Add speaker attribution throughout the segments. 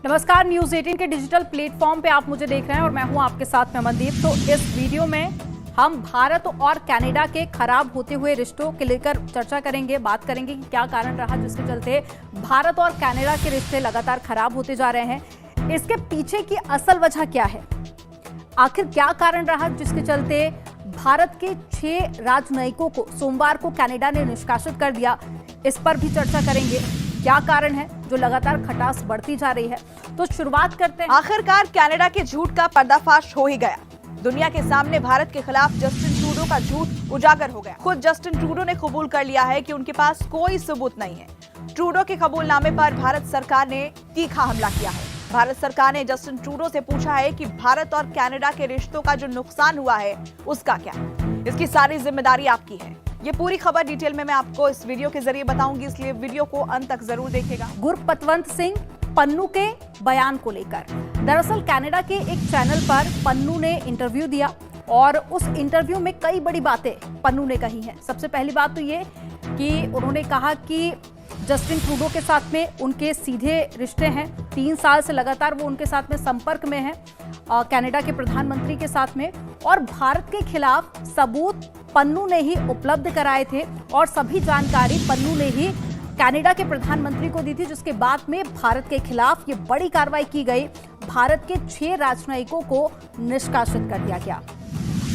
Speaker 1: नमस्कार, न्यूज 18 के digital platform पे आप मुझे देख रहे हैं और मैं हूं आपके साथ में अमनदीप। तो इस वीडियो में हम भारत और कनाडा के खराब होते हुए रिश्तों के लेकर चर्चा करेंगे, बात करेंगे कि क्या कारण रहा जिसके चलते भारत और कनाडा के रिश्ते लगातार खराब होते जा रहे हैं। इसके पीछे की असल वजह क्या है, आखिर क्या कारण रहा जिसके चलते भारत के 6 राजनयिकों को सोमवार को कनाडा ने निष्कासित कर दिया। इस पर भी चर्चा करेंगे, क्या कारण है जो लगातार खटास बढ़ती जा रही है। तो शुरुआत करते हैं।
Speaker 2: आखिरकार कनाडा के झूठ का पर्दाफाश हो ही गया। दुनिया के सामने भारत के खिलाफ जस्टिन ट्रूडो का झूठ उजागर हो गया। खुद जस्टिन ट्रूडो ने कबूल कर लिया है कि उनके पास कोई सबूत नहीं है। ट्रूडो के कबूलनामे पर भारत सरकार ने तीखा हमला किया है। भारत सरकार ने जस्टिन ट्रूडो से पूछा है कि भारत और कनाडा के रिश्तों का जो नुकसान हुआ है उसका क्या, इसकी सारी जिम्मेदारी आपकी है। ये पूरी खबर डिटेल में मैं आपको इस वीडियो के जरिए बताऊंगी, इसलिए वीडियो को अंत तक जरूर देखिएगा।
Speaker 1: गुरपतवंत सिंह पन्नू के बयान को लेकर दरअसल कनाडा के एक चैनल पर पन्नू ने इंटरव्यू दिया और उस इंटरव्यू में कई बड़ी बातें पन्नू ने कही हैं। सबसे पहली बात तो ये कि उन्होंने कहा कि जस्टिन ट्रूडो के साथ में उनके सीधे रिश्ते हैं, 3 साल से लगातार वो उनके साथ में संपर्क में हैं कनाडा के प्रधानमंत्री के साथ में, और भारत के खिलाफ सबूत पन्नू ने ही उपलब्ध कराए थे और सभी जानकारी पन्नू ने ही कनाडा के प्रधानमंत्री को दी थी, जिसके बाद में भारत के खिलाफ ये बड़ी कार्रवाई की गई। भारत के 6 राजनयिकों को निष्कासित कर दिया गया।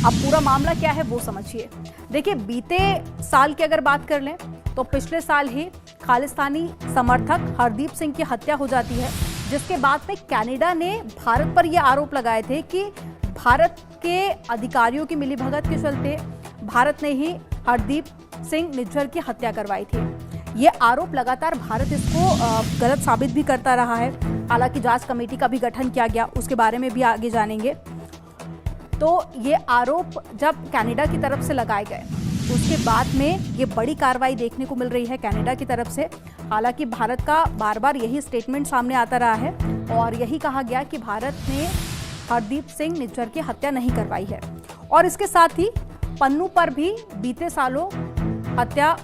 Speaker 1: अब पूरा मामला क्या है वो समझिए। देखिए, बीते साल की अगर बात कर लें तो पिछले साल ही खालिस्तानी समर्थक हरदीप सिंह की हत्या हो जाती है, जिसके बाद में कनाडा ने भारत पर यह आरोप लगाए थे कि भारत के अधिकारियों की मिलीभगत के चलते भारत ने ही हरदीप सिंह निज्जर की हत्या करवाई थी। ये आरोप लगातार भारत इसको गलत साबित भी करता रहा है। हालांकि जांच कमेटी का भी गठन किया गया, उसके बारे में भी आगे जानेंगे। तो ये आरोप जब कनाडा की तरफ से लगाए गए उसके बाद में ये बड़ी कार्रवाई देखने को मिल रही है कनाडा की तरफ से। हालांकि भारत का बार बार यही स्टेटमेंट सामने आता रहा है और यही कहा गया कि भारत ने हरदीप सिंह निज्जर की हत्या नहीं करवाई है। और इसके साथ ही पन्नू पर भी बीते सालों हत्या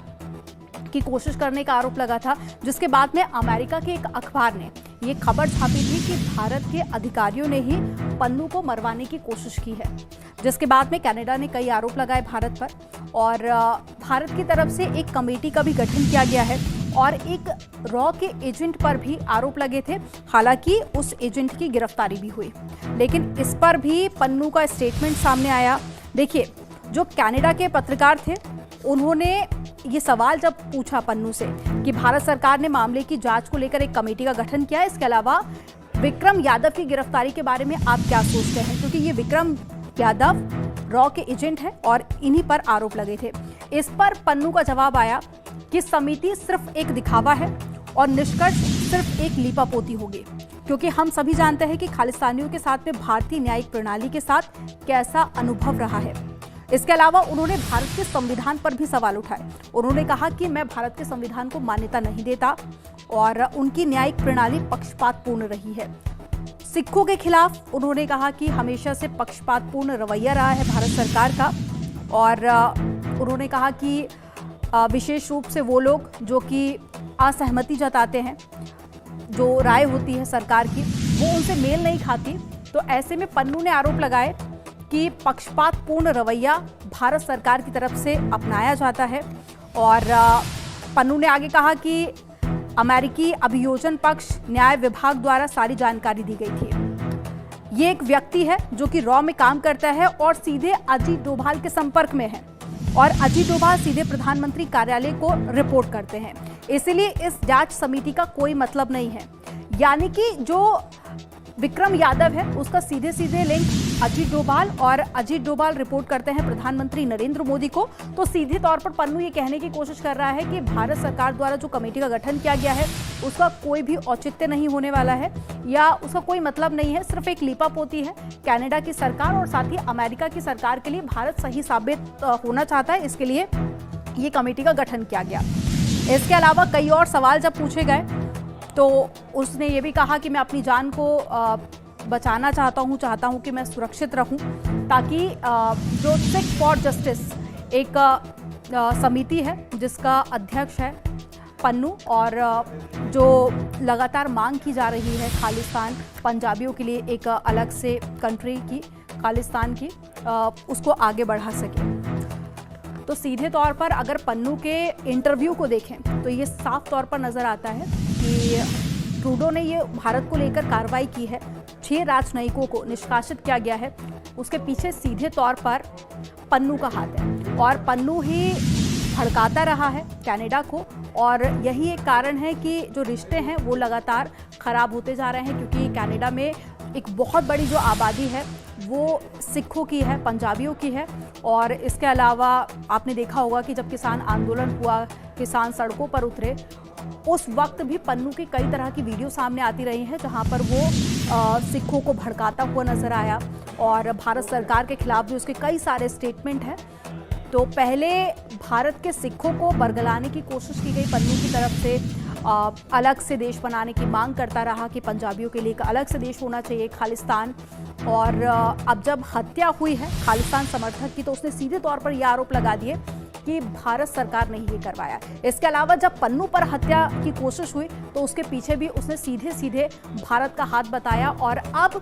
Speaker 1: की कोशिश करने का आरोप लगा था, जिसके बाद में अमेरिका के एक अखबार ने ये खबर छापी थी कि भारत के अधिकारियों ने ही पन्नू को मरवाने की कोशिश की है, जिसके बाद में कनाडा ने कई आरोप लगाए भारत पर और भारत की तरफ से एक कमेटी का भी गठन किया गया है और एक रॉ के एजेंट पर भी आरोप लगे थे। हालांकि उस एजेंट की गिरफ्तारी भी हुई, लेकिन इस पर भी पन्नू का स्टेटमेंट सामने आया। देखिए, जो कनाडा के पत्रकार थे उन्होंने ये सवाल जब पूछा पन्नू से कि भारत सरकार ने मामले की जांच को लेकर एक कमेटी का गठन किया है, इसके अलावा विक्रम यादव की गिरफ्तारी के बारे में आप क्या सोचते हैं, क्योंकि ये विक्रम यादव रॉ के एजेंट हैं और इन्हीं पर आरोप लगे थे। इस पर पन्नू का जवाब आया कि समिति सिर्फ एक दिखावा है और निष्कर्ष सिर्फ एक लीपापोती होगी, क्योंकि हम सभी जानते हैं कि खालिस्तानियों के साथ में भारतीय न्यायिक प्रणाली के साथ कैसा अनुभव रहा है। इसके अलावा उन्होंने भारत के संविधान पर भी सवाल उठाए। उन्होंने कहा कि मैं भारत के संविधान को मान्यता नहीं देता और उनकी न्यायिक प्रणाली पक्षपातपूर्ण रही है। सिखों के खिलाफ उन्होंने कहा कि हमेशा से पक्षपातपूर्ण रवैया रहा है भारत सरकार का, और उन्होंने कहा कि विशेष रूप से वो लोग जो कि असहमति जताते हैं, जो राय होती है सरकार की, वो उनसे मेल नहीं खाती। तो ऐसे में पन्नू ने आरोप लगाए कि पक्षपातपूर्ण रवैया भारत सरकार की तरफ से अपनाया जाता है। और पन्नू ने आगे कहा कि अमेरिकी अभियोजन पक्ष न्याय विभाग द्वारा सारी जानकारी दी गई थी। ये एक व्यक्ति है जो कि रॉ में काम करता है और सीधे अजीत डोभाल के संपर्क में है और अजीत डोभाल सीधे प्रधानमंत्री कार्यालय को रिपोर्ट करते हैं। इसलिए इस जांच समिति का कोई मतलब नहीं है। यानी कि जो विक्रम यादव है उसका सीधे सीधे लिंक अजीत डोभाल, और अजीत डोभाल रिपोर्ट करते हैं प्रधानमंत्री नरेंद्र मोदी को। तो सीधे तौर पर पन्नू ये कहने की कोशिश कर रहा है कि भारत सरकार द्वारा जो कमेटी का गठन किया गया है उसका कोई भी औचित्य नहीं होने वाला है या उसका कोई मतलब नहीं है, सिर्फ एक लीपापोती है। कनाडा की सरकार और साथ ही अमेरिका की सरकार के लिए भारत सही साबित होना चाहता है, इसके लिए ये कमेटी का गठन किया गया। इसके अलावा कई और सवाल जब पूछे गए तो उसने ये भी कहा कि मैं अपनी जान को बचाना चाहता हूं कि मैं सुरक्षित रहूं, ताकि जो सिख फॉर जस्टिस एक समिति है जिसका अध्यक्ष है पन्नू और जो लगातार मांग की जा रही है खालिस्तान पंजाबियों के लिए एक अलग से कंट्री की, खालिस्तान की, उसको आगे बढ़ा सके। तो सीधे तौर पर अगर पन्नू के इंटरव्यू को देखें तो ये साफ तौर पर नजर आता है कि ट्रूडो ने ये भारत को लेकर कार्रवाई की है, 6 राजनयिकों को निष्कासित किया गया है, उसके पीछे सीधे तौर पर पन्नू का हाथ है और पन्नू ही भड़काता रहा है कनाडा को। और यही एक कारण है कि जो रिश्ते हैं वो लगातार खराब होते जा रहे हैं, क्योंकि कनाडा में एक बहुत बड़ी जो आबादी है वो सिखों की है, पंजाबियों की है। और इसके अलावा आपने देखा होगा कि जब किसान आंदोलन हुआ, किसान सड़कों पर उतरे, उस वक्त भी पन्नू की कई तरह की वीडियो सामने आती रही हैं जहां पर वो सिखों को भड़काता हुआ नजर आया और भारत सरकार के खिलाफ भी उसके कई सारे स्टेटमेंट हैं। तो पहले भारत के सिखों को बरगलाने की कोशिश की गई पन्नू की तरफ से, अलग से देश बनाने की मांग करता रहा कि पंजाबियों के लिए एक अलग से देश होना चाहिए, खालिस्तान। और अब जब हत्या हुई है खालिस्तान समर्थक की तो उसने सीधे तौर पर यह आरोप लगा दिए कि भारत सरकार ने ये करवाया। इसके अलावा जब पन्नू पर हत्या की कोशिश हुई तो उसके पीछे भी उसने सीधे सीधे भारत का हाथ बताया और अब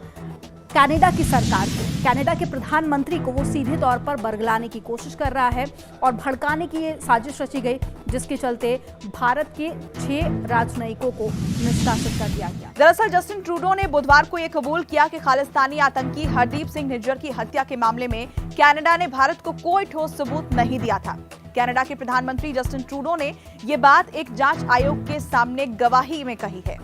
Speaker 1: कनाडा की सरकार को, कनाडा के प्रधानमंत्री को वो सीधे तौर पर बरगलाने की कोशिश कर रहा है और भड़काने की ये साजिश रची गई, जिसके चलते भारत के 6 राजनयिकों को निष्कासित कर दिया गया।
Speaker 2: दरअसल जस्टिन ट्रूडो ने बुधवार को ये कबूल किया कि खालिस्तानी आतंकी हरदीप सिंह निज्जर की हत्या के मामले में कनाडा ने भारत को कोई ठोस सबूत नहीं दिया था। कनाडा के प्रधानमंत्री जस्टिन ट्रूडो ने ये बात एक जांच आयोग के सामने गवाही में कही है।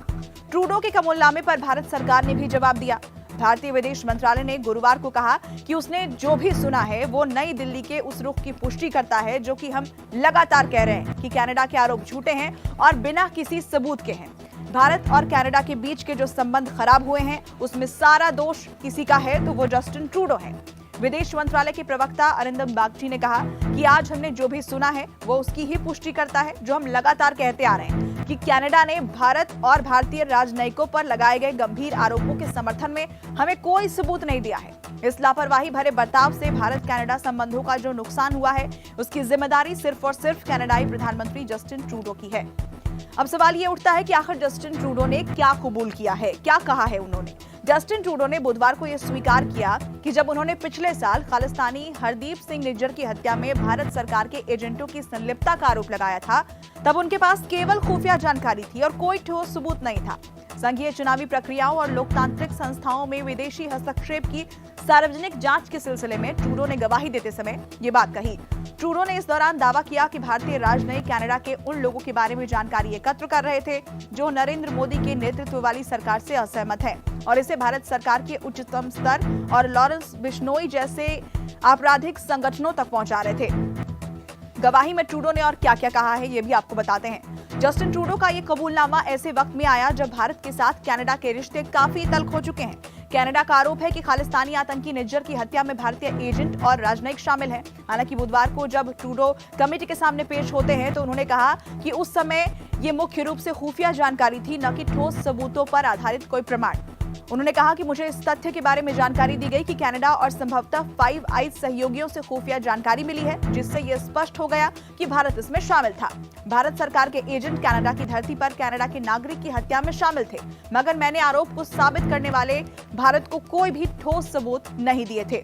Speaker 2: ट्रूडो के कबूलनामे पर भारत सरकार ने भी जवाब दिया। भारतीय विदेश मंत्रालय ने गुरुवार को कहा कि उसने जो भी सुना है वो नई दिल्ली के उस रुख की पुष्टि करता है जो कि हम लगातार कह रहे हैं कि कनाडा के आरोप झूठे हैं और बिना किसी सबूत के हैं। भारत और कनाडा के बीच के जो संबंध खराब हुए हैं उसमें सारा दोष किसी का है तो वो जस्टिन ट्रूडो है। विदेश मंत्रालय के प्रवक्ता अरिंदम बागची ने कहा कि आज हमने जो भी सुना है वो उसकी ही पुष्टि करता है जो हम लगातार कहते आ रहे हैं कि कनाडा ने भारत और भारतीय राजनयिकों पर लगाए गए गंभीर आरोपों के समर्थन में हमें कोई सबूत नहीं दिया है। इस लापरवाही भरे बर्ताव से भारत कनाडा संबंधों का जो नुकसान हुआ है उसकी जिम्मेदारी सिर्फ और सिर्फ कनाडाई प्रधानमंत्री जस्टिन ट्रूडो की है। अब सवाल ये उठता है कि आखिर जस्टिन ट्रूडो ने क्या कबूल किया है, क्या कहा है उन्होंने। जस्टिन ट्रूडो ने बुधवार को यह स्वीकार किया कि जब उन्होंने पिछले साल खालिस्तानी हरदीप सिंह निज्जर की हत्या में भारत सरकार के एजेंटों की संलिप्तता का आरोप लगाया था तब उनके पास केवल खुफिया जानकारी थी और कोई ठोस सबूत नहीं था। संघीय चुनावी प्रक्रियाओं और लोकतांत्रिक संस्थाओं में विदेशी हस्तक्षेप की सार्वजनिक जांच के सिलसिले में ट्रूडो ने गवाही देते समय ये बात कही। ट्रूडो ने इस दौरान दावा किया कि भारतीय राजनयिक कनाडा के उन लोगों के बारे में जानकारी एकत्र कर रहे थे जो नरेंद्र मोदी के नेतृत्व वाली सरकार से असहमत हैं और इसे भारत सरकार के उच्चतम स्तर और लॉरेंस बिश्नोई जैसे आपराधिक संगठनों तक पहुंचा रहे थे। गवाही में ट्रूडो ने और क्या क्या कहा है ये भी आपको बताते हैं। जस्टिन ट्रूडो का ये कबूलनामा ऐसे वक्त में आया जब भारत के साथ कनाडा के रिश्ते काफी तल्ख हो चुके हैं। कनाडा का आरोप है कि खालिस्तानी आतंकी निज्जर की हत्या में भारतीय एजेंट और राजनयिक शामिल हैं। हालांकि बुधवार को जब ट्रूडो कमेटी के सामने पेश होते हैं तो उन्होंने कहा कि उस समय ये मुख्य रूप से खुफिया जानकारी थी, न कि ठोस सबूतों पर आधारित कोई प्रमाण। उन्होंने कहा कि मुझे इस तथ्य के बारे में जानकारी दी गई कि कनाडा और संभवतः 5 आइज सहयोगियों से खुफिया जानकारी मिली है जिससे यह स्पष्ट हो गया कि भारत इसमें शामिल था। भारत सरकार के एजेंट कनाडा की धरती पर कनाडा के नागरिक की हत्या में शामिल थे, मगर मैंने आरोप को साबित करने वाले भारत को कोई भी ठोस सबूत नहीं दिए थे।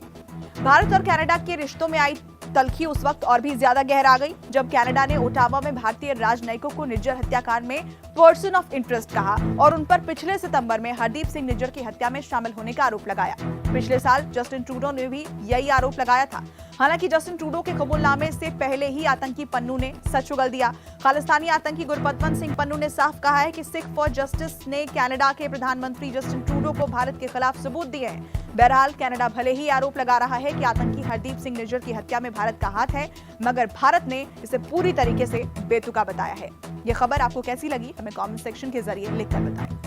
Speaker 2: भारत और कनाडा के रिश्तों में आई तल्खी उस वक्त और भी ज्यादा गहरा गई जब कनाडा ने ओटावा में भारतीय राजनयिकों को निज्जर हत्याकांड में पर्सन ऑफ इंटरेस्ट कहा और उन पर पिछले सितंबर में हरदीप सिंह निज्जर की हत्या में शामिल होने का आरोप लगाया। पिछले साल जस्टिन ट्रूडो ने भी यही आरोप लगाया था। हालांकि जस्टिन ट्रूडो के कबूलनामे से पहले ही आतंकी पन्नू ने सच उगल दिया। खालिस्तानी आतंकी गुरपतवंत सिंह पन्नू ने साफ कहा है कि सिख फॉर जस्टिस ने कनाडा के प्रधानमंत्री जस्टिन ट्रूडो को भारत के खिलाफ सबूत दिए हैं। बहरहाल कनाडा भले ही आरोप लगा रहा है कि आतंकी हरदीप सिंह निज्जर की हत्या में भारत का हाथ है, मगर भारत ने इसे पूरी तरीके से बेतुका बताया है। यह खबर आपको कैसी लगी हमें कमेंट सेक्शन के जरिए लिखकर बताएं।